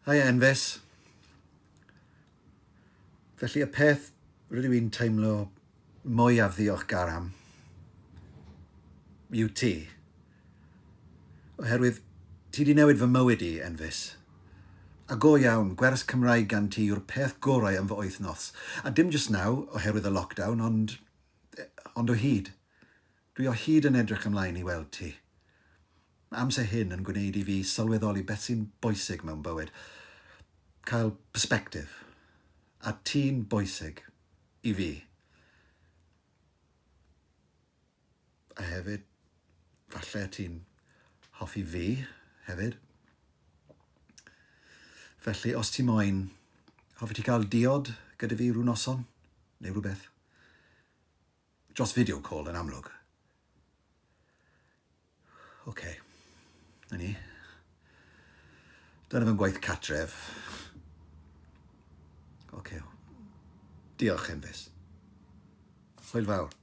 Hai Enfys. Felly y peth rydw i'n teimlo mwyaf ddiolchgar am yw ti. Oherwydd ti wedi newid fy mywyd i, Enfys. A go iawn, gwers Cymraeg gan ti yw'r peth gorau am fy wythnos. A dim jyst naw, oherwydd y lockdown, ond o hyd. Dwi o hyd yn edrych ymlaen i weld ti. Amser hyn yn gwneud i fi sylweddoli beth sy'n bwysig mewn bywyd. Cael persbectif. A ti'n bwysig i fi. A hefyd, falle ti'n hoffi fi hefyd. Felly, os ti moyn, hoffi ti cael diod gyda fi rhyw noson, neu rhywbeth? Dros video call yn amlwg. Oce, na ni. Dyna fy'n gwaith catref. Oce, diolch Enfys. Hwyl fawr.